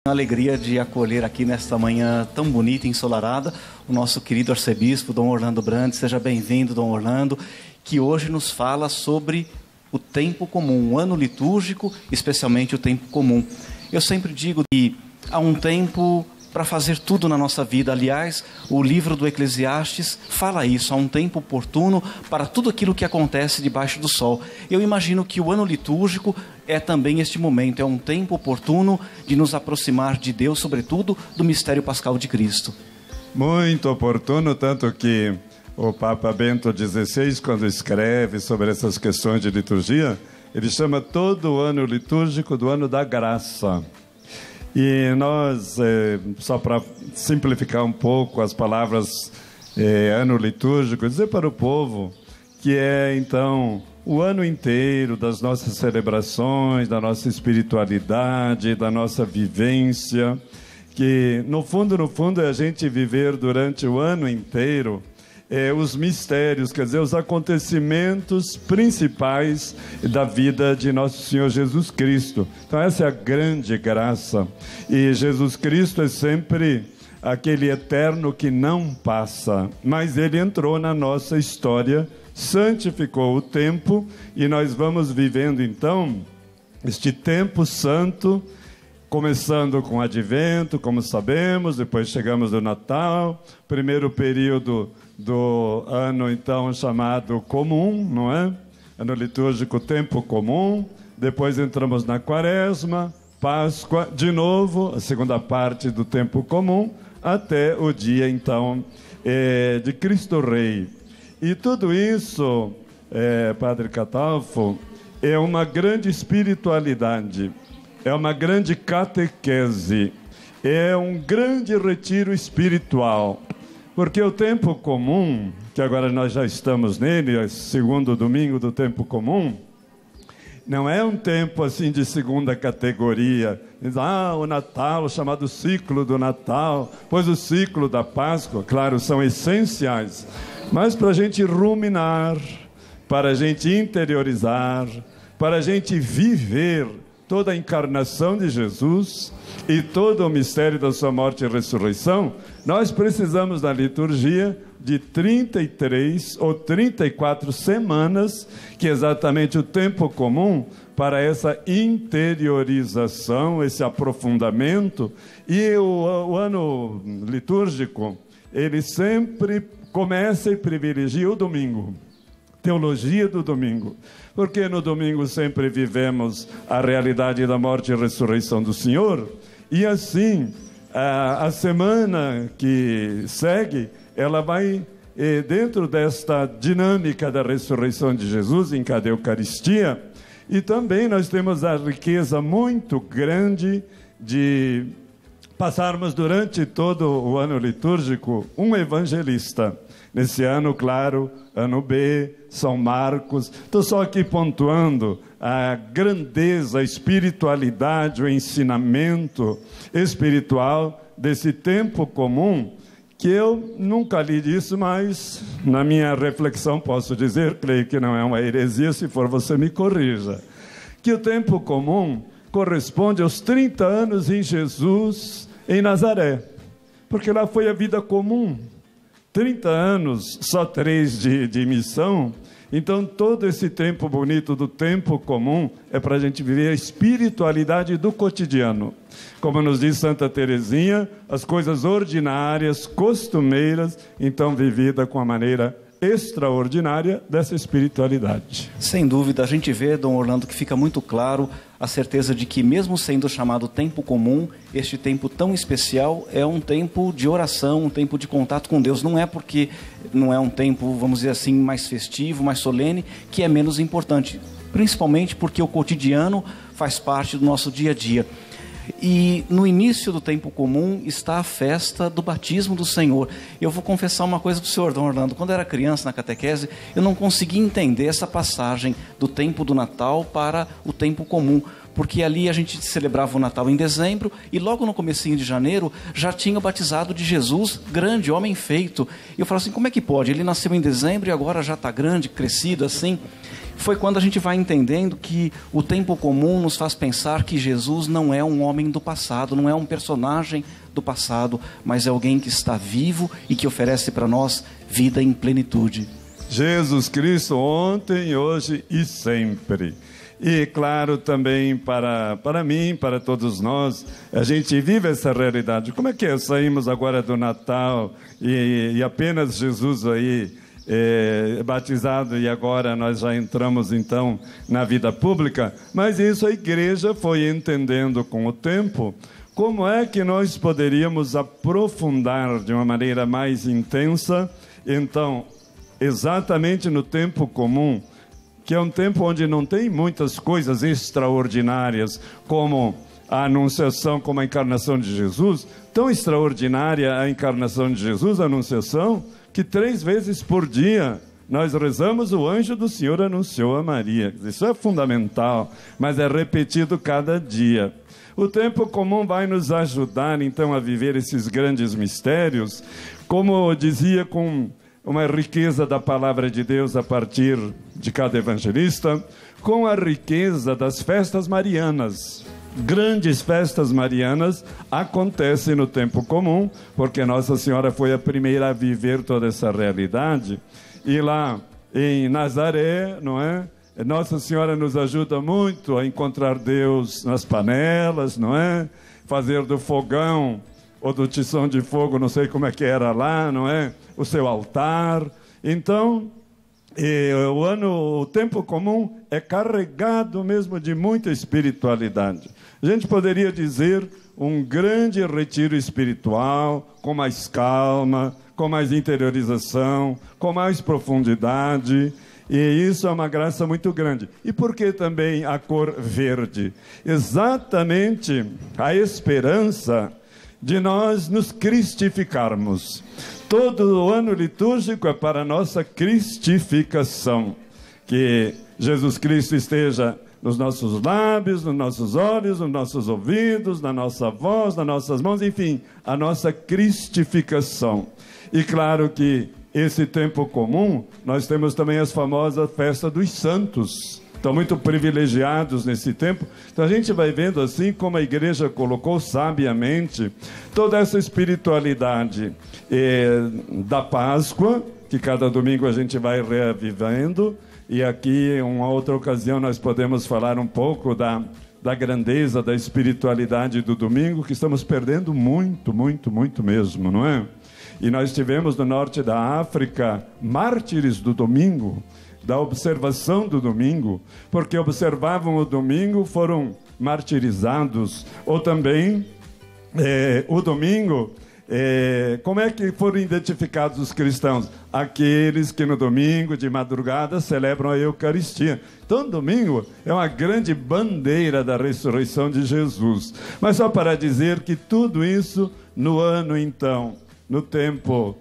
A alegria de acolher aqui nesta manhã tão bonita e ensolarada o nosso querido arcebispo Dom Orlando Brandt. Seja bem-vindo, Dom Orlando, que hoje nos fala sobre o tempo comum, o ano litúrgico, especialmente o tempo comum. Eu sempre digo que há um tempo para fazer tudo na nossa vida. Aliás, o livro do Eclesiastes fala isso, há um tempo oportuno para tudo aquilo que acontece debaixo do sol. Eu imagino que o ano litúrgico é também este momento, é um tempo oportuno de nos aproximar de Deus, sobretudo do mistério pascal de Cristo. Muito oportuno, tanto que o Papa Bento XVI, quando escreve sobre essas questões de liturgia, ele chama todo o ano litúrgico do ano da graça. E nós, só para simplificar um pouco as palavras ano litúrgico, dizer para o povo que é então o ano inteiro das nossas celebrações, da nossa espiritualidade, da nossa vivência, que no fundo é a gente viver durante o ano inteiro os mistérios, quer dizer, os acontecimentos principais da vida de nosso Senhor Jesus Cristo. Então essa é a grande graça. E Jesus Cristo é sempre aquele eterno que não passa, mas ele entrou na nossa história, santificou o tempo, e nós vamos vivendo então este tempo santo, começando com o Advento, como sabemos, depois chegamos no Natal, primeiro período do ano, então, chamado comum, não é? Ano litúrgico, tempo comum. Depois entramos na Quaresma, Páscoa, de novo, a segunda parte do tempo comum, até o dia, então, de Cristo Rei. E tudo isso, Padre Catalfo, é uma grande espiritualidade, é uma grande catequese, é um grande retiro espiritual. Porque o tempo comum, que agora nós já estamos nele, é o segundo domingo do tempo comum, não é um tempo assim de segunda categoria. O Natal, o chamado ciclo do Natal, pois o ciclo da Páscoa, claro, são essenciais, mas para a gente ruminar, para a gente interiorizar, para a gente viver toda a encarnação de Jesus e todo o mistério da sua morte e ressurreição, nós precisamos da liturgia de 33 ou 34 semanas, que é exatamente o tempo comum para essa interiorização, esse aprofundamento. E o ano litúrgico, ele sempre começa e privilegia o domingo. Teologia do domingo, porque no domingo sempre vivemos a realidade da morte e ressurreição do Senhor, e assim a semana que segue, ela vai dentro desta dinâmica da ressurreição de Jesus em cada Eucaristia, e também nós temos a riqueza muito grande de passarmos durante todo o ano litúrgico um evangelista. Nesse ano, claro, ano B, São Marcos. Estou só aqui pontuando a grandeza, a espiritualidade, o ensinamento espiritual desse tempo comum, que eu nunca li disso, mas na minha reflexão posso dizer, creio que não é uma heresia, se for você me corrija, que o tempo comum corresponde aos 30 anos em Jesus, em Nazaré, porque lá foi a vida comum. 30 anos, só 3 de missão. Então todo esse tempo bonito do tempo comum é para a gente viver a espiritualidade do cotidiano. Como nos diz Santa Teresinha, as coisas ordinárias, costumeiras, então vivida com a maneira extraordinária dessa espiritualidade. Sem dúvida, a gente vê, Dom Orlando, que fica muito claro a certeza de que, mesmo sendo chamado tempo comum, este tempo tão especial é um tempo de oração, um tempo de contato com Deus. Não é porque não é um tempo, vamos dizer assim, mais festivo, mais solene, que é menos importante. Principalmente porque o cotidiano faz parte do nosso dia a dia. E no início do tempo comum está a festa do batismo do Senhor. Eu vou confessar uma coisa para o senhor, Dom Orlando. Quando eu era criança na catequese, eu não conseguia entender essa passagem do tempo do Natal para o tempo comum, porque ali a gente celebrava o Natal em dezembro e logo no comecinho de janeiro já tinha o batizado de Jesus, grande, homem feito. E eu falo assim, como é que pode? Ele nasceu em dezembro e agora já está grande, crescido assim. Foi quando a gente vai entendendo que o tempo comum nos faz pensar que Jesus não é um homem do passado, não é um personagem do passado, mas é alguém que está vivo e que oferece para nós vida em plenitude. Jesus Cristo ontem, hoje e sempre. E claro também para mim, para todos nós, a gente vive essa realidade. Como é que é? Saímos agora do Natal e apenas Jesus aí batizado e agora nós já entramos então na vida pública, mas isso a igreja foi entendendo com o tempo, como é que nós poderíamos aprofundar de uma maneira mais intensa, então, exatamente no tempo comum, que é um tempo onde não tem muitas coisas extraordinárias, como a anunciação, como a encarnação de Jesus, tão extraordinária a encarnação de Jesus, a anunciação, que 3 vezes por dia nós rezamos o anjo do Senhor anunciou a Maria. Isso é fundamental, mas é repetido cada dia. O tempo comum vai nos ajudar então a viver esses grandes mistérios, como eu dizia, com uma riqueza da palavra de Deus a partir de cada evangelista, com a riqueza das festas marianas. Grandes festas marianas acontecem no tempo comum, porque Nossa Senhora foi a primeira a viver toda essa realidade. E lá em Nazaré, não é? Nossa Senhora nos ajuda muito a encontrar Deus nas panelas, não é? Fazer do fogão ou do tição de fogo, não sei como é que era lá, não é? O seu altar. Então, o tempo comum é carregado mesmo de muita espiritualidade. A gente poderia dizer um grande retiro espiritual, com mais calma, com mais interiorização, com mais profundidade, e isso é uma graça muito grande. E por que também a cor verde? Exatamente a esperança de nós nos cristificarmos. Todo o ano litúrgico é para a nossa cristificação, que Jesus Cristo esteja nos nossos lábios, nos nossos olhos, nos nossos ouvidos, na nossa voz, nas nossas mãos, enfim, a nossa cristificação. E claro que esse tempo comum, nós temos também as famosas festas dos santos. Estão muito privilegiados nesse tempo. Então a gente vai vendo assim como a igreja colocou sabiamente toda essa espiritualidade da Páscoa, que cada domingo a gente vai reavivando. E aqui, em uma outra ocasião, nós podemos falar um pouco da grandeza, da espiritualidade do domingo, que estamos perdendo muito, muito, muito mesmo, não é? E nós tivemos no norte da África mártires do domingo, da observação do domingo, porque observavam o domingo, foram martirizados. Ou também, o domingo... como é que foram identificados os cristãos? Aqueles que no domingo de madrugada celebram a Eucaristia. Então, domingo é uma grande bandeira da ressurreição de Jesus. Mas só para dizer que tudo isso no ano, então, no tempo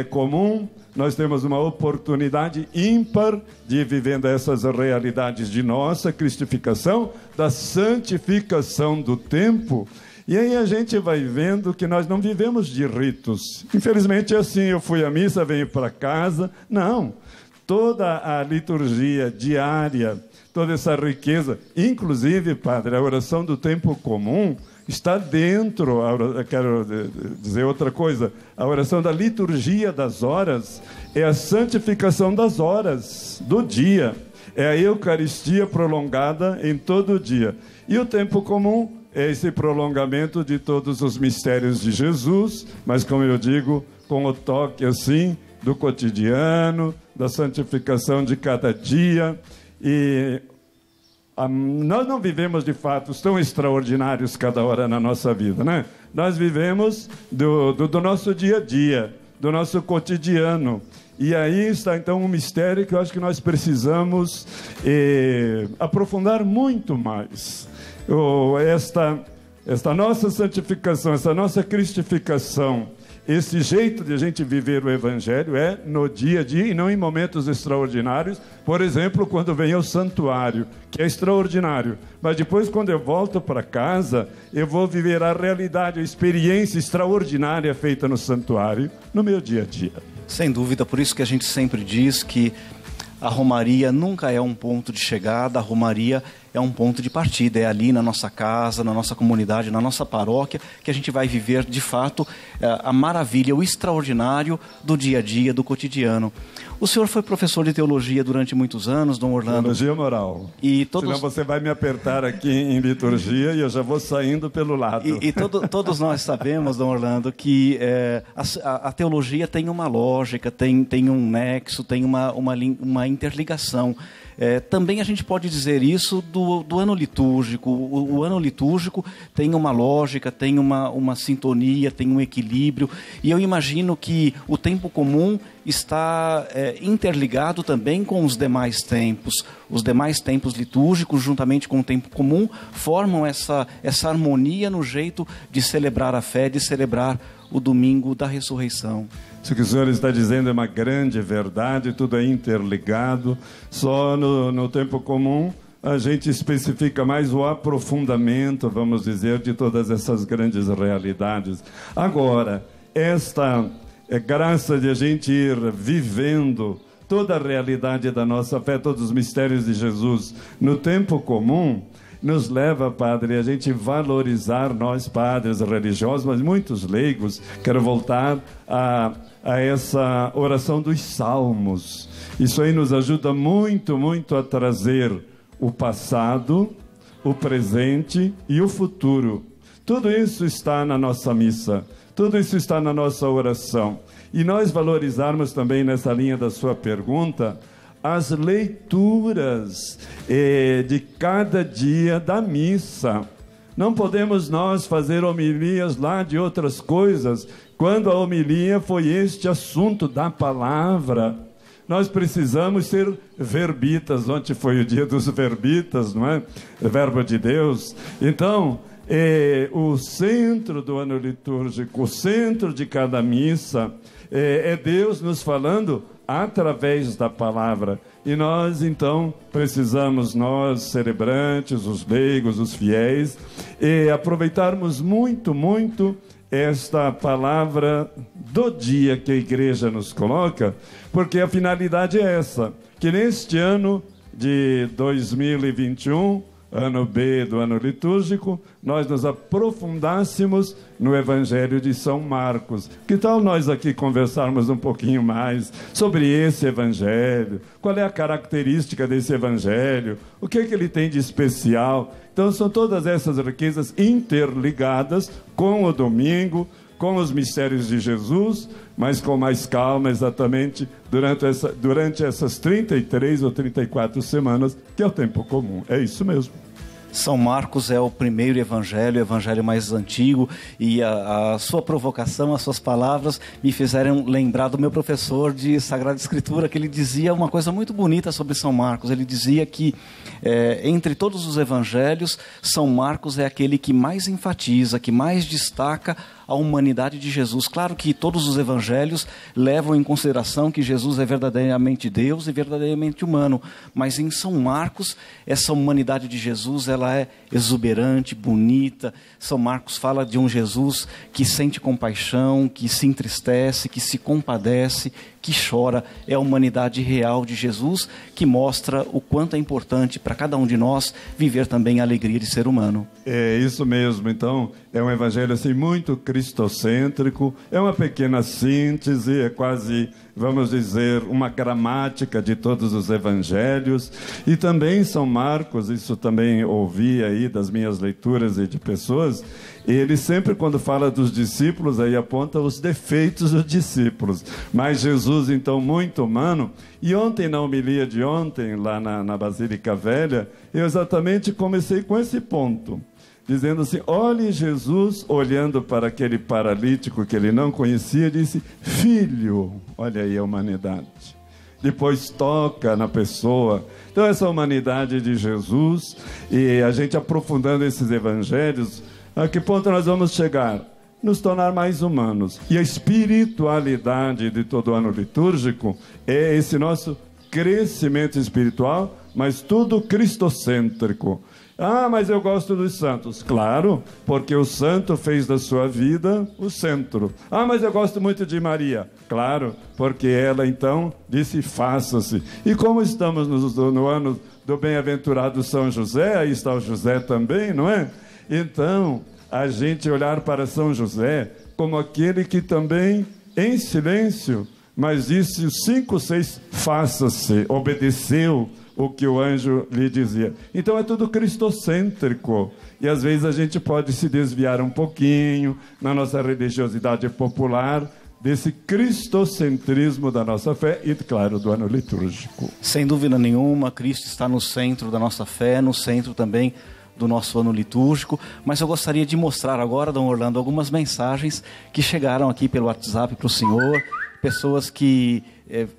comum, nós temos uma oportunidade ímpar de ir vivendo essas realidades de nossa cristificação, da santificação do tempo. E aí a gente vai vendo que nós não vivemos de ritos. Infelizmente é assim, eu fui à missa, venho para casa. Não, toda a liturgia diária, toda essa riqueza, inclusive, padre, a oração do tempo comum está dentro, quero dizer outra coisa, a oração da liturgia das horas é a santificação das horas do dia. É a Eucaristia prolongada em todo o dia. E o tempo comum é esse prolongamento de todos os mistérios de Jesus, mas, como eu digo, com o toque, assim, do cotidiano, da santificação de cada dia. E nós não vivemos de fatos tão extraordinários cada hora na nossa vida, né? Nós vivemos do nosso dia a dia, do nosso cotidiano. E aí está, então, um mistério que eu acho que nós precisamos aprofundar muito mais. Esta nossa santificação, essa nossa cristificação, esse jeito de a gente viver o Evangelho é no dia a dia e não em momentos extraordinários. Por exemplo, quando vem ao santuário, que é extraordinário. Mas depois, quando eu volto para casa, eu vou viver a realidade, a experiência extraordinária feita no santuário, no meu dia a dia. Sem dúvida, por isso que a gente sempre diz que a Romaria nunca é um ponto de chegada, a Romaria é um ponto de partida, é ali na nossa casa, na nossa comunidade, na nossa paróquia, que a gente vai viver de fato a maravilha, o extraordinário do dia a dia, do cotidiano. O senhor foi professor de teologia durante muitos anos, Dom Orlando. Teologia moral. Senão você vai me apertar aqui em liturgia e eu já vou saindo pelo lado. Todos nós sabemos, Dom Orlando, que a teologia tem uma lógica, tem um nexo, tem uma interligação. Também a gente pode dizer isso do ano litúrgico. O ano litúrgico tem uma lógica, tem uma sintonia, tem um equilíbrio. E eu imagino que o tempo comum está interligado também com os demais tempos. Os demais tempos litúrgicos, juntamente com o tempo comum, formam essa harmonia no jeito de celebrar a fé, de celebrar o domingo da ressurreição. Isso que o senhor está dizendo é uma grande verdade, tudo é interligado. Só no tempo comum a gente especifica mais o aprofundamento, vamos dizer, de todas essas grandes realidades. Agora, esta graça de a gente ir vivendo toda a realidade da nossa fé, todos os mistérios de Jesus no tempo comum, nos leva, padre, a gente valorizar, nós padres religiosos, mas muitos leigos. Quero voltar a essa oração dos salmos. Isso aí nos ajuda muito, muito a trazer o passado, o presente e o futuro. Tudo isso está na nossa missa, tudo isso está na nossa oração. E nós valorizarmos também, nessa linha da sua pergunta, as leituras de cada dia da missa. Não podemos nós fazer homilias lá de outras coisas, quando a homilia foi este assunto da palavra. Nós precisamos ser verbitas. Ontem foi o dia dos verbitas, não é? Verbo de Deus. Então, o centro do ano litúrgico, o centro de cada missa, é Deus nos falando através da palavra. E nós, então, precisamos, nós, celebrantes, os leigos, os fiéis, aproveitarmos muito, muito esta palavra do dia que a igreja nos coloca, porque a finalidade é essa, que neste ano de 2021, ano B do ano litúrgico, nós nos aprofundássemos no Evangelho de São Marcos. Que tal nós aqui conversarmos um pouquinho mais sobre esse Evangelho? Qual é a característica desse Evangelho? O que é que ele tem de especial? Então são todas essas riquezas interligadas com o domingo, com os mistérios de Jesus, mas com mais calma, exatamente, durante essas 33 ou 34 semanas, que é o tempo comum. É isso mesmo. São Marcos é o primeiro evangelho, o evangelho mais antigo, e a sua provocação, as suas palavras me fizeram lembrar do meu professor de Sagrada Escritura, que ele dizia uma coisa muito bonita sobre São Marcos. Ele dizia que entre todos os evangelhos, São Marcos é aquele que mais enfatiza, que mais destaca a humanidade de Jesus. Claro que todos os evangelhos levam em consideração que Jesus é verdadeiramente Deus e verdadeiramente humano, mas em São Marcos, essa humanidade de Jesus, ela é exuberante, bonita. São Marcos fala de um Jesus que sente compaixão, que se entristece, que se compadece, que chora. É a humanidade real de Jesus, que mostra o quanto é importante para cada um de nós viver também a alegria de ser humano. É isso mesmo. Então, é um evangelho assim muito cristocêntrico, é uma pequena síntese, é quase, vamos dizer, uma gramática de todos os evangelhos. E também São Marcos, isso também ouvi aí das minhas leituras e de pessoas, ele sempre, quando fala dos discípulos, aí aponta os defeitos dos discípulos. Mas Jesus, então, muito humano. E ontem, na homilia de ontem, lá na Basílica Velha, eu exatamente comecei com esse ponto, dizendo assim: olhe Jesus olhando para aquele paralítico que ele não conhecia, disse: filho. Olha aí a humanidade. Depois toca na pessoa. Então essa humanidade de Jesus, e a gente aprofundando esses evangelhos, a que ponto nós vamos chegar? nos tornar mais humanos. E a espiritualidade de todo ano litúrgico é esse nosso crescimento espiritual, mas tudo cristocêntrico. Ah, mas eu gosto dos santos. Claro, porque o santo fez da sua vida o centro. Ah, mas eu gosto muito de Maria. Claro, porque ela então disse faça-se. E como estamos no ano do bem-aventurado São José, aí está o José também, não é? Então, a gente olhar para São José como aquele que também, em silêncio, mas disse os 5, 6, faça-se, obedeceu o que o anjo lhe dizia. Então é tudo cristocêntrico. E às vezes a gente pode se desviar um pouquinho na nossa religiosidade popular desse cristocentrismo da nossa fé e, claro, do ano litúrgico. Sem dúvida nenhuma, Cristo está no centro da nossa fé, no centro também do nosso ano litúrgico, mas eu gostaria de mostrar agora, Dom Orlando, algumas mensagens que chegaram aqui pelo WhatsApp para o senhor, pessoas que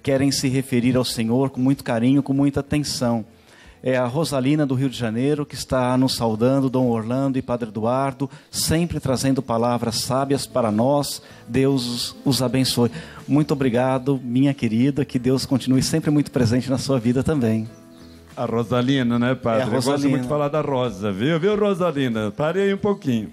querem se referir ao Senhor com muito carinho, com muita atenção. É a Rosalina do Rio de Janeiro, que está nos saudando, Dom Orlando e Padre Eduardo, sempre trazendo palavras sábias para nós. Deus os abençoe. Muito obrigado, minha querida, que Deus continue sempre muito presente na sua vida também. A Rosalina, né, Padre? Eu gosto muito de falar da Rosa, viu, Rosalina? Parei aí um pouquinho.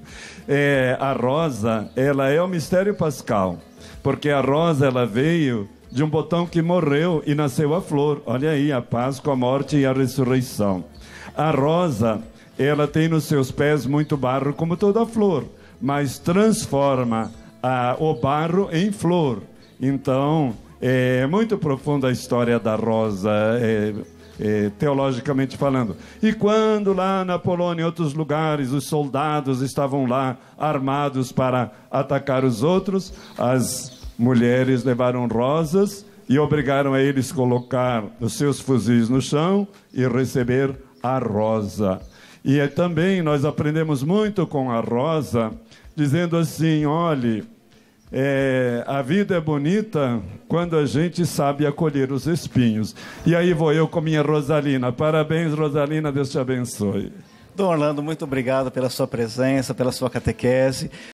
A Rosa, ela é o mistério pascal, porque a Rosa, ela veio de um botão que morreu e nasceu a flor. Olha aí, a Páscoa, a morte e a ressurreição. A rosa, ela tem nos seus pés muito barro, como toda flor, mas transforma o barro em flor. Então, é muito profunda a história da rosa, teologicamente falando. E quando lá na Polônia e outros lugares os soldados estavam lá armados para atacar os outros, as mulheres levaram rosas e obrigaram a eles a colocar os seus fuzis no chão e receber a rosa. E também nós aprendemos muito com a rosa, dizendo assim, olhe, a vida é bonita quando a gente sabe acolher os espinhos. E aí vou eu com minha Rosalina. Parabéns, Rosalina, Deus te abençoe. Dom Orlando, muito obrigado pela sua presença, pela sua catequese.